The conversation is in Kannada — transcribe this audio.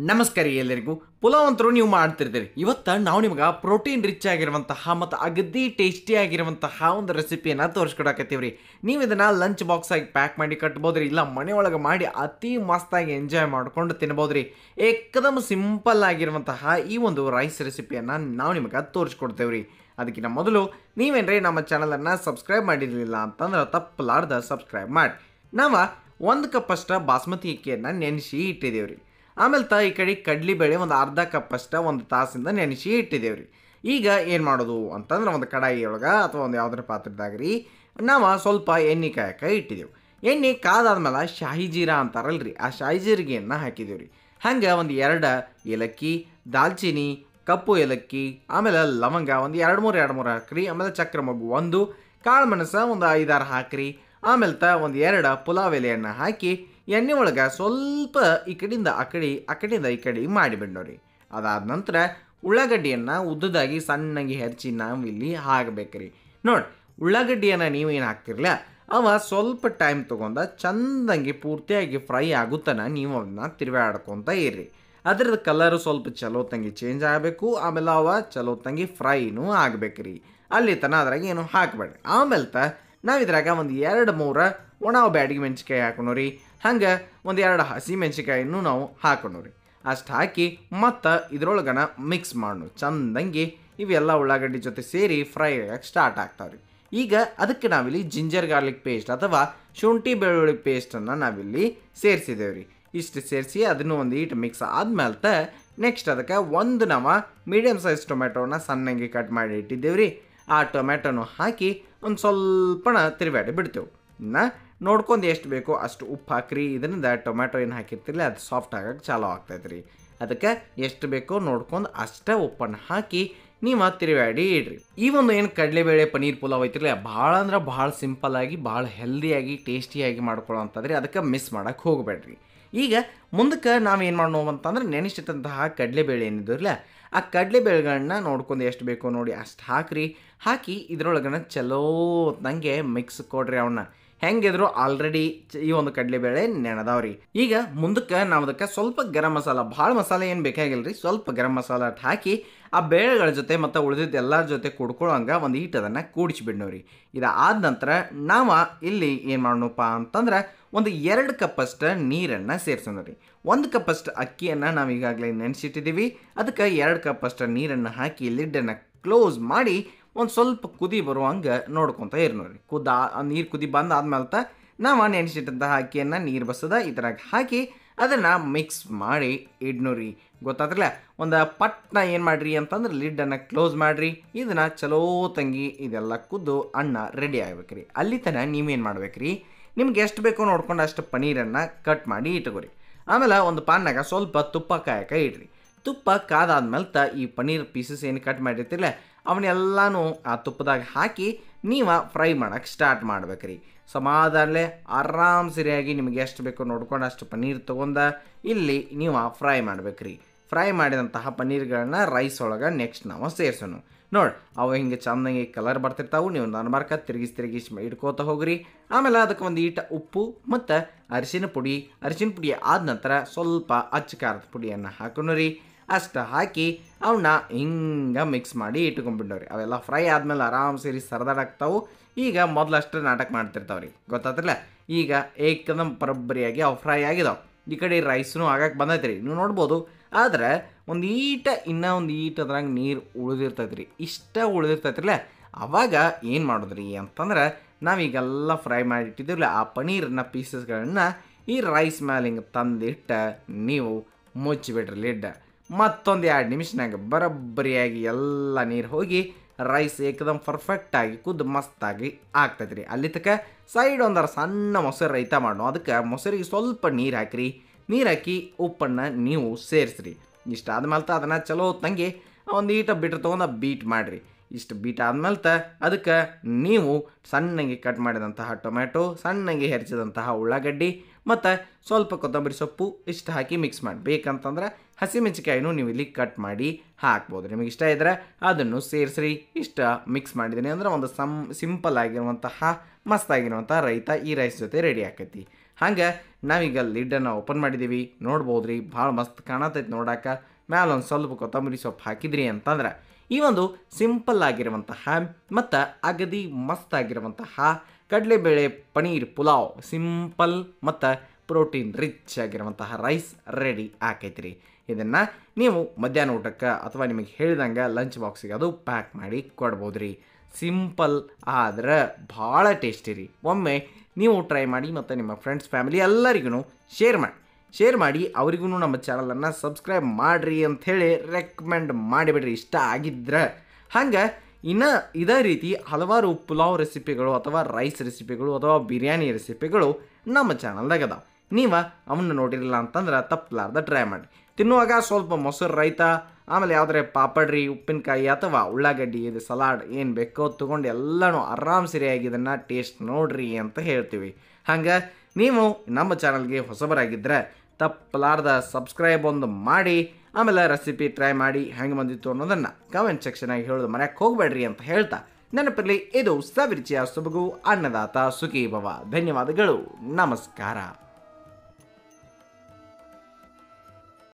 ನಮಸ್ಕಾರ ಎಲ್ಲರಿಗೂ. ಪುಲಾವ್ ಅಂತರೂ ನೀವು ಮಾಡ್ತಿರ್ತೀರಿ. ಇವತ್ತು ನಾವು ನಿಮ್ಗೆ ಪ್ರೋಟೀನ್ ರಿಚ್ ಆಗಿರುವಂತಹ ಮತ್ತು ಅಗದಿ ಟೇಸ್ಟಿ ಆಗಿರುವಂತಹ ಒಂದು ರೆಸಿಪಿಯನ್ನು ತೋರಿಸ್ಕೊಡಕತ್ತೀವ್ರಿ. ನೀವು ಇದನ್ನು ಲಂಚ್ ಬಾಕ್ಸ್ ಆಗಿ ಪ್ಯಾಕ್ ಮಾಡಿ ಕಟ್ಬೋದ್ರಿ, ಇಲ್ಲ ಮನೆಯೊಳಗೆ ಮಾಡಿ ಅತಿ ಮಸ್ತಾಗಿ ಎಂಜಾಯ್ ಮಾಡ್ಕೊಂಡು ತಿನ್ಬೋದ್ರಿ. ಏಕದಮ್ ಸಿಂಪಲ್ ಆಗಿರುವಂತಹ ಈ ಒಂದು ರೈಸ್ ರೆಸಿಪಿಯನ್ನು ನಾವು ನಿಮಗೆ ತೋರಿಸ್ಕೊಡ್ತೇವ್ರಿ. ಅದಕ್ಕಿಂತ ಮೊದಲು ನೀವೇನ್ರಿ ನಮ್ಮ ಚಾನಲನ್ನು ಸಬ್ಸ್ಕ್ರೈಬ್ ಮಾಡಿರಲಿಲ್ಲ ಅಂತಂದ್ರೆ ತಪ್ಪಲಾರ್ದ ಸಬ್ಸ್ಕ್ರೈಬ್ ಮಾಡಿ. ನಾವು 1 ಕಪ್ ಅಷ್ಟು ಬಾಸ್ಮತಿ ಅಕ್ಕಿಯನ್ನು ನೆನೆಸಿ ಇಟ್ಟಿದ್ದೇವ್ರಿ. ಆಮೇಲೆ ಈ ಕಡೆ ಕಡ್ಲಿಬೇಳೆ ಒಂದು ಅರ್ಧ ಕಪ್ ಅಷ್ಟು 1 ತಾಸಿಂದ ನೆನೆಸಿ ಇಟ್ಟಿದ್ದೇವ್ರಿ. ಈಗ ಏನು ಮಾಡೋದು ಅಂತಂದ್ರೆ ಒಂದು ಕಡಾಯಿಯೊಳಗೆ ಅಥವಾ ಒಂದು ಯಾವುದ್ರ ಪಾತ್ರದಾಗ ರೀ ನಾವು ಸ್ವಲ್ಪ ಎಣ್ಣೆ ಕಾಯಕ್ಕೆ ಇಟ್ಟಿದ್ದೆವು. ಎಣ್ಣೆ ಕಾದಾದ್ಮೇಲೆ ಶಾಹಿ ಜೀರಾ ಅಂತಾರಲ್ರಿ, ಆ ಶಾಹಿ ಜೀರಿಗೆಯನ್ನು ಹಾಕಿದ್ದೀವ್ರಿ. ಹಂಗೆ ಒಂದು 2 ಏಲಕ್ಕಿ, ದಾಲ್ಚಿನ್ನಿ, ಕಪ್ಪು ಏಲಕ್ಕಿ, ಆಮೇಲೆ ಲವಂಗ ಒಂದು 2-3 ಹಾಕ್ರಿ. ಆಮೇಲೆ ಚಕ್ರ ಮೊಗ್ಗು 1, ಕಾಳು ಮೆಣಸು ಒಂದು 5-6 ಹಾಕ್ರಿ. ಆಮೇಲೆ ಒಂದು 2 ಪುಲಾವ್ ಎಲೆಯನ್ನು ಹಾಕಿ ಎಣ್ಣೆ ಒಳಗೆ ಸ್ವಲ್ಪ ಈ ಕಡೆಯಿಂದ ಆ ಕಡೆಯಿಂದ ಈ ಕಡೆ ಮಾಡಿಬಿಡೋರಿ. ಅದಾದ ನಂತರ ಉಳ್ಳಾಗಡ್ಡಿಯನ್ನು ಉದ್ದದಾಗಿ ಸಣ್ಣಗೆ ಹೆಚ್ಚಿ ನಾವು ಇಲ್ಲಿ ಹಾಕಬೇಕ್ರಿ. ನೋಡಿ, ಉಳ್ಳಾಗಡ್ಡಿಯನ್ನು ನೀವೇನು ಹಾಕ್ತಿರಲ್ಲ ಅವ ಸ್ವಲ್ಪ ಟೈಮ್ ತೊಗೊಂಡ ಚಂದಂಗೆ ಪೂರ್ತಿಯಾಗಿ ಫ್ರೈ ಆಗುತ್ತಾನ ನೀವು ಅವನ್ನ ತಿರುವಾಡ್ಕೊತ ಇರ್ರಿ. ಅದ್ರದ್ದು ಕಲರು ಸ್ವಲ್ಪ ಚಲೋ ತಂಗಿ ಚೇಂಜ್ ಆಗಬೇಕು. ಆಮೇಲೆ ಅವ ಚಲೋ ತಂಗಿ ಫ್ರೈನೂ ಆಗಬೇಕ್ರಿ. ಅಲ್ಲಿ ತನ ಅದ್ರಾಗ ಏನು ಹಾಕಬೇಡ್ರಿ. ಆಮೇಲೆ ನಾವು ಇದ್ರಾಗ ಒಂದು 2-3 ಒಣ ಬ್ಯಾಡಿಗೆ ಮೆಣಸಿಕಾಯಿ ಹಾಕೋಣರಿ. ಹಂಗೆ ಒಂದು 2 ಹಸಿ ಮೆಣಸಿಕಾಯಿನೂ ನಾವು ಹಾಕೋಣರಿ. ಅಷ್ಟು ಹಾಕಿ ಮತ್ತು ಇದ್ರೊಳಗನ ಮಿಕ್ಸ್ ಮಾಡೋಣ ಚಂದಂಗೆ. ಇವೆಲ್ಲ ಉಳ್ಳಾಗಡ್ಡಿ ಜೊತೆ ಸೇರಿ ಫ್ರೈ ಆಗಕ್ಕೆ ಸ್ಟಾರ್ಟ್ ಆಗ್ತಾವ್ರಿ. ಈಗ ಅದಕ್ಕೆ ನಾವಿಲ್ಲಿ ಜಿಂಜರ್ ಗಾರ್ಲಿಕ್ ಪೇಸ್ಟ್ ಅಥವಾ ಶುಂಠಿ ಬೆಳ್ಳುಳ್ಳಿ ಪೇಸ್ಟನ್ನು ನಾವಿಲ್ಲಿ ಸೇರಿಸಿದ್ದೇವ್ರಿ. ಇಷ್ಟು ಸೇರಿಸಿ ಅದನ್ನು ಒಂದು ಈಟ್ ಮಿಕ್ಸ್ ಆದ್ಮೇಲೆ ನೆಕ್ಸ್ಟ್ ಅದಕ್ಕೆ ಒಂದು ನಾವು ಮೀಡಿಯಮ್ ಸೈಜ್ ಟೊಮೆಟೋನ ಸಣ್ಣಗೆ ಕಟ್ ಮಾಡಿ ಇಟ್ಟಿದ್ದೇವ್ರಿ. ಆ ಟೊಮೆಟೊನು ಹಾಕಿ ಒಂದು ಸ್ವಲ್ಪನ ತಿರುಗಾಡಿ ಬಿಡ್ತೇವೆ. ಇನ್ನು ನೋಡ್ಕೊಂಡು ಎಷ್ಟು ಬೇಕೋ ಅಷ್ಟು ಉಪ್ಪು ಹಾಕ್ರಿ. ಇದರಿಂದ ಟೊಮೆಟೊ ಏನು ಹಾಕಿರ್ತಿರಲಿ ಅದು ಸಾಫ್ಟ್ ಆಗಕ್ಕೆ ಚಾಲೂ ಆಗ್ತೈತೆ ರೀ. ಅದಕ್ಕೆ ಎಷ್ಟು ಬೇಕೋ ನೋಡ್ಕೊಂಡು ಅಷ್ಟೇ ಉಪ್ಪನ್ನು ಹಾಕಿ ನೀವು ತಿರುಗಾಡಿ ಇಡ್ರಿ. ಈ ಒಂದು ಏನು ಕಡಲೆಬೇಳೆ ಪನ್ನೀರ್ ಪುಲಾವ್ ಐತಿರಲಿ ಭಾಳ ಅಂದ್ರೆ ಭಾಳ ಸಿಂಪಲ್ಲಾಗಿ ಭಾಳ ಹೆಲ್ದಿಯಾಗಿ ಟೇಸ್ಟಿಯಾಗಿ ಮಾಡ್ಕೊಳ್ಳೋ ಅಂತಂದ್ರೆ ಅದಕ್ಕೆ ಮಿಸ್ ಮಾಡೋಕ್ಕೆ ಹೋಗಬೇಡ್ರಿ. ಈಗ ಮುಂದಕ್ಕೆ ನಾವೇನು ಮಾಡೋಣ ಅಂತಂದ್ರೆ ನೆನೆಸಿಟ್ಟಂತಹ ಕಡಲೆಬೇಳೆ ಏನಿದ್ರಲ್ಲ ಆ ಕಡಲೆಬೇಳೆಗಳನ್ನ ನೋಡ್ಕೊಂಡು ಎಷ್ಟು ಬೇಕೋ ನೋಡಿ ಅಷ್ಟು ಹಾಕ್ರಿ. ಹಾಕಿ ಇದ್ರೊಳಗನ ಚಲೋ ನಂಗೆ ಮಿಕ್ಸ್ ಕೊಡ್ರಿ. ಅವನ್ನ ಹೆಂಗಿದ್ರು ಆಲ್ರೆಡಿ ಈ ಒಂದು ಕಡಲೆಬೇಳೆ ನೆನೆದವ್ರಿ. ಈಗ ಮುಂದಕ್ಕೆ ನಾವು ಅದಕ್ಕೆ ಸ್ವಲ್ಪ ಗರಂ ಮಸಾಲ, ಭಾಳ ಮಸಾಲೆ ಏನು ಬೇಕಾಗಿಲ್ಲ ರೀ, ಸ್ವಲ್ಪ ಗರಂ ಮಸಾಲ ಹಾಕಿ ಆ ಬೇಳೆಗಳ ಜೊತೆ ಮತ್ತು ಉಳಿದಿದ್ದು ಎಲ್ಲರ ಜೊತೆ ಕುಡ್ಕೊಳ್ಳೋಂಗೆ ಒಂದು ಈಟ್ ಅದನ್ನು ಕೂಡಿಸಿಬಿಡ್ನವ್ರಿ. ಇದಾದ ನಂತರ ನಾವು ಇಲ್ಲಿ ಏನು ಮಾಡೋಣಪ್ಪ ಅಂತಂದ್ರೆ ಒಂದು 2 ಕಪ್ಪಷ್ಟು ನೀರನ್ನು ಸೇರಿಸೋಣ. 1 ಕಪ್ಪಷ್ಟು ಅಕ್ಕಿಯನ್ನು ನಾವು ಈಗಾಗಲೇ ನೆನೆಸಿಟ್ಟಿದ್ದೀವಿ. ಅದಕ್ಕೆ 2 ಕಪ್ಪಷ್ಟು ನೀರನ್ನು ಹಾಕಿ ಲಿಡ್ಡನ್ನು ಕ್ಲೋಸ್ ಮಾಡಿ ಒಂದು ಸ್ವಲ್ಪ ಕುದಿ ಬರುವಂಗೆ ನೋಡ್ಕೊತ ಇರ್ನೋರಿ. ನೀರು ಕುದಿ ಬಂದಾದ್ಮೇಲೆ ನಾವು ನೆನೆಸಿಟ್ಟಂತಹ ಅಕ್ಕಿಯನ್ನು ನೀರು ಬಸದ ಇದ್ರಾಗ ಹಾಕಿ ಅದನ್ನು ಮಿಕ್ಸ್ ಮಾಡಿ ಇಡ್ನೋರಿ. ಗೊತ್ತಾದ್ರಲ್ಲ, ಒಂದು ಪಟ್ನ ಏನು ಮಾಡಿರಿ ಅಂತಂದ್ರೆ ಲಿಡ್ಡನ್ನು ಕ್ಲೋಸ್ ಮಾಡಿರಿ. ಇದನ್ನು ಚಲೋ ತಂಗಿ ಇದೆಲ್ಲ ಕುದ್ದು ಅನ್ನ ರೆಡಿ ಆಗ್ಬೇಕ್ರಿ. ಅಲ್ಲಿ ತನಕ ನೀವೇನು ಮಾಡ್ಬೇಕ್ರಿ, ನಿಮ್ಗೆ ಎಷ್ಟು ಬೇಕೋ ನೋಡ್ಕೊಂಡು ಅಷ್ಟು ಪನ್ನೀರನ್ನು ಕಟ್ ಮಾಡಿ ಇಟ್ಕೋರಿ. ಆಮೇಲೆ ಒಂದು ಪಾನ್ನಾಗ ಸ್ವಲ್ಪ ತುಪ್ಪ ಕಾಯಕ್ಕೆ ಇಡ್ರಿ. ತುಪ್ಪ ಕಾದಾದ್ಮೇಲೆ ಈ ಪನ್ನೀರ್ ಪೀಸಸ್ ಏನು ಕಟ್ ಮಾಡಿರ್ತಿಲ್ಲ ಅವನ್ನೆಲ್ಲನೂ ಆ ತುಪ್ಪದಾಗ ಹಾಕಿ ನೀವು ಫ್ರೈ ಮಾಡೋಕ್ಕೆ ಸ್ಟಾರ್ಟ್ ಮಾಡ್ಬೇಕ್ರಿ. ಸಮಾಧಾನಲೆ ಆರಾಮ್ ಸರಿಯಾಗಿ ನಿಮಗೆ ಎಷ್ಟು ಬೇಕೋ ನೋಡ್ಕೊಂಡು ಅಷ್ಟು ಪನ್ನೀರ್ ತೊಗೊಂಡ ಇಲ್ಲಿ ನೀವು ಫ್ರೈ ಮಾಡ್ಬೇಕ್ರಿ. ಫ್ರೈ ಮಾಡಿದಂತಹ ಪನ್ನೀರ್ಗಳನ್ನ ರೈಸ್ ಒಳಗೆ ನೆಕ್ಸ್ಟ್ ನಾವು ಸೇರಿಸೋಣ. ನೋಡಿ, ಅವು ಹಿಂಗೆ ಚಂದಂಗೆ ಕಲರ್ ಬರ್ತಿರ್ತಾವೆ. ನೀವು ನನ್ಬರ್ಕ ತಿರುಗಿಸಿ ಇಡ್ಕೋತ ಹೋಗ್ರಿ. ಆಮೇಲೆ ಅದಕ್ಕೆ ಒಂದು ಈಟ ಉಪ್ಪು ಮತ್ತು ಅರಿಶಿನ ಪುಡಿ ಆದ ನಂತರ ಸ್ವಲ್ಪ ಅಚ್ಚ ಖಾರದ ಪುಡಿಯನ್ನು ಹಾಕೋಣ್ರಿ. ಅಷ್ಟು ಹಾಕಿ ಅವನ್ನ ಹಿಂಗೆ ಮಿಕ್ಸ್ ಮಾಡಿ ಇಟ್ಕೊಂಡ್ಬಿಡೋರಿ. ಅವೆಲ್ಲ ಫ್ರೈ ಆದಮೇಲೆ ಆರಾಮ್ ಸೇರಿ ಸರದಾಡಾಗ್ತಾವೆ. ಈಗ ಮೊದಲಷ್ಟು ನಾಟಕ ಮಾಡ್ತಿರ್ತಾವೆ ರೀ, ಗೊತ್ತಾತ್ರಲ್ಲ. ಈಗ ಏಕದಮ್ ಬರೋಬ್ಬರಿಯಾಗಿ ಅವು ಫ್ರೈ ಆಗಿದಾವೆ. ಈ ಕಡೆ ರೈಸ್ನು ಆಗಕ್ಕೆ ಬಂದೈತೆ ರೀ, ನೀವು ನೋಡ್ಬೋದು. ಆದರೆ ಒಂದು ಇನ್ನೂ ಒಂದು ಅದ್ರಾಗ ನೀರು ಉಳಿದಿರ್ತೈತೆ ರೀ. ಇಷ್ಟ ಉಳಿದಿರ್ತೈತ್ರಲ್ಲ, ಅವಾಗ ಏನು ಮಾಡೋದ್ರಿ ಅಂತಂದ್ರೆ ನಾವೀಗೆಲ್ಲ ಫ್ರೈ ಮಾಡಿಟ್ಟಿದ್ದೀವಲ್ಲ ಆ ಪನ್ನೀರನ್ನ ಪೀಸಸ್ಗಳನ್ನ ಈ ರೈಸ್ ಮೇಲೆ ಹಿಂಗೆ ತಂದಿಟ್ಟು ನೀವು ಮುಚ್ಚಿಬಿಡ್ರಿ ಲಿಡ್ಡ. ಮತ್ತೊಂದು 2 ನಿಮಿಷನಾಗ ಬರೋಬ್ಬರಿಯಾಗಿ ಎಲ್ಲ ನೀರು ಹೋಗಿ ರೈಸ್ ಏಕದಮ್ ಪರ್ಫೆಕ್ಟಾಗಿ ಕುದ್ದು ಮಸ್ತಾಗಿ ಆಗ್ತೈತೆ ರೀ. ಅಲ್ಲಿ ತನಕ ಸೈಡ್ ಒಂದರ ಸಣ್ಣ ಮೊಸರು ರೈತ ಮಾಡೋ. ಅದಕ್ಕೆ ಮೊಸರಿಗೆ ಸ್ವಲ್ಪ ನೀರು ಹಾಕಿರಿ. ನೀರು ಹಾಕಿ ಉಪ್ಪನ್ನು ನೀವು ಸೇರಿಸ್ರಿ. ಇಷ್ಟ ಆದ್ಮೇಲೆ ಅದನ್ನು ಚಲೋ ತಂಗಿ ಒಂದು ಈಟ ಬಿಟ್ರೆ ತೊಗೊಂಡು ಬೀಟ್ ಮಾಡಿರಿ. ಇಷ್ಟು ಬೀಟ್ ಆದ್ಮೇಲೆ ಅದಕ್ಕೆ ನೀವು ಸಣ್ಣಗೆ ಕಟ್ ಮಾಡಿದಂತಹ ಟೊಮೆಟೊ, ಸಣ್ಣಗೆ ಹೆಚ್ಚಿದಂತಹ ಉಳ್ಳಾಗಡ್ಡಿ ಮತ್ತು ಸ್ವಲ್ಪ ಕೊತ್ತಂಬರಿ ಸೊಪ್ಪು ಇಷ್ಟು ಹಾಕಿ ಮಿಕ್ಸ್ ಮಾಡಿ. ಬೇಕಂತಂದ್ರೆ ಹಸಿಮೆಣಸಿಕಾಯಿನೂ ನೀವು ಇಲ್ಲಿ ಕಟ್ ಮಾಡಿ ಹಾಕ್ಬೋದು. ನಿಮಗೆ ಇಷ್ಟ ಇದ್ದರೆ ಅದನ್ನು ಸೇರಿಸ್ರಿ. ಇಷ್ಟ ಮಿಕ್ಸ್ ಮಾಡಿದ್ದೀನಿ ಅಂದರೆ ಒಂದು ಸಿಂಪಲ್ ಆಗಿರುವಂತಹ ಮಸ್ತಾಗಿರುವಂಥ ರೈತ ಈ ರೈಸ್ ಜೊತೆ ರೆಡಿ ಆಕೈತಿ. ಹಂಗೆ ನಾವೀಗ ಲಿಡ್ಡನ್ನು ಓಪನ್ ಮಾಡಿದ್ದೀವಿ, ನೋಡ್ಬೋದು ರೀ, ಭಾಳ ಮಸ್ತ್ ಕಾಣತೈತೆ ನೋಡಾಕ. ಮ್ಯಾಲೆ ಒಂದು ಸ್ವಲ್ಪ ಕೊತ್ತಂಬರಿ ಸೊಪ್ಪು ಹಾಕಿದ್ರಿ ಅಂತಂದ್ರೆ ಈ ಒಂದು ಸಿಂಪಲ್ ಆಗಿರುವಂತಹ ಮತ್ತು ಅಗದಿ ಮಸ್ತ್ ಆಗಿರುವಂತಹ ಕಡಲೆಬೇಳೆ ಪನೀರ್ ಪುಲಾವ್, ಸಿಂಪಲ್ ಮತ್ತು ಪ್ರೋಟೀನ್ ರಿಚ್ ಆಗಿರುವಂತಹ ರೈಸ್ ರೆಡಿ ಆಕೈತ್ರಿ. ಇದನ್ನು ನೀವು ಮಧ್ಯಾಹ್ನ ಊಟಕ್ಕೆ ಅಥವಾ ನಿಮಗೆ ಹೇಳಿದಂಗೆ ಲಂಚ್ ಬಾಕ್ಸಿಗೆ ಅದು ಪ್ಯಾಕ್ ಮಾಡಿ ಕೊಡ್ಬೋದು ರೀ. ಸಿಂಪಲ್ ಆದ್ರೆ ಭಾಳ ಟೇಸ್ಟಿ ರೀ. ಒಮ್ಮೆ ನೀವು ಟ್ರೈ ಮಾಡಿ ಮತ್ತು ನಿಮ್ಮ ಫ್ರೆಂಡ್ಸ್ ಫ್ಯಾಮಿಲಿ ಎಲ್ಲರಿಗೂ ಶೇರ್ ಮಾಡಿ ಅವರಿಗೂ ನಮ್ಮ ಚಾನಲನ್ನು ಸಬ್ಸ್ಕ್ರೈಬ್ ಮಾಡಿರಿ ಅಂಥೇಳಿ ರೆಕಮೆಂಡ್ ಮಾಡಿಬಿಡ್ರಿ ಇಷ್ಟ ಆಗಿದ್ರೆ. ಹಂಗೆ ಇನ್ನು ಇದೇ ರೀತಿ ಹಲವಾರು ಪುಲಾವ್ ರೆಸಿಪಿಗಳು ಅಥವಾ ರೈಸ್ ರೆಸಿಪಿಗಳು ಅಥವಾ ಬಿರಿಯಾನಿ ರೆಸಿಪಿಗಳು ನಮ್ಮ ಚಾನಲ್ದಾಗ ಅದಾವೆ. ನೀವು ಅವನ್ನ ನೋಡಿರಲಿಲ್ಲ ಅಂತಂದ್ರೆ ತಪ್ಪಲಾರ್ದ ಟ್ರೈ ಮಾಡಿ. ತಿನ್ನುವಾಗ ಸ್ವಲ್ಪ ಮೊಸರು ರೈತ, ಆಮೇಲೆ ಯಾವುದೇ ಪಾಪಡ್ರಿ, ಉಪ್ಪಿನಕಾಯಿ ಅಥವಾ ಉಳ್ಳಾಗಡ್ಡಿ, ಇದು ಸಲಾಡ್ ಏನು ಬೇಕೋ ತೊಗೊಂಡು ಎಲ್ಲನೂ ಆರಾಮ್ ಸರಿಯಾಗಿ ಇದನ್ನು ಟೇಸ್ಟ್ ನೋಡ್ರಿ ಅಂತ ಹೇಳ್ತೀವಿ. ಹಂಗೆ ನೀವು ನಮ್ಮ ಚಾನಲ್ಗೆ ಹೊಸಬರಾಗಿದ್ದರೆ ತಪ್ಪಲಾರ್ದ ಸಬ್ಸ್ಕ್ರೈಬ್ ಒಂದು ಮಾಡಿ, ಆಮೇಲೆ ರೆಸಿಪಿ ಟ್ರೈ ಮಾಡಿ ಹೆಂಗೆ ಬಂದಿತ್ತು ಅನ್ನೋದನ್ನು ಕಮೆಂಟ್ ಸೆಕ್ಷನಾಗಿ ಹೇಳೋದು ಮರ್ಯಾಕೆ ಹೋಗಬೇಡ್ರಿ ಅಂತ ಹೇಳ್ತಾ ನೆನಪಿರಲಿ, ಇದು ಸವಿರುಚಿಯ ಸೊಬಗು ಅನ್ನದಾತ ಸುಖೀ ಭವ. ಧನ್ಯವಾದಗಳು, ನಮಸ್ಕಾರ.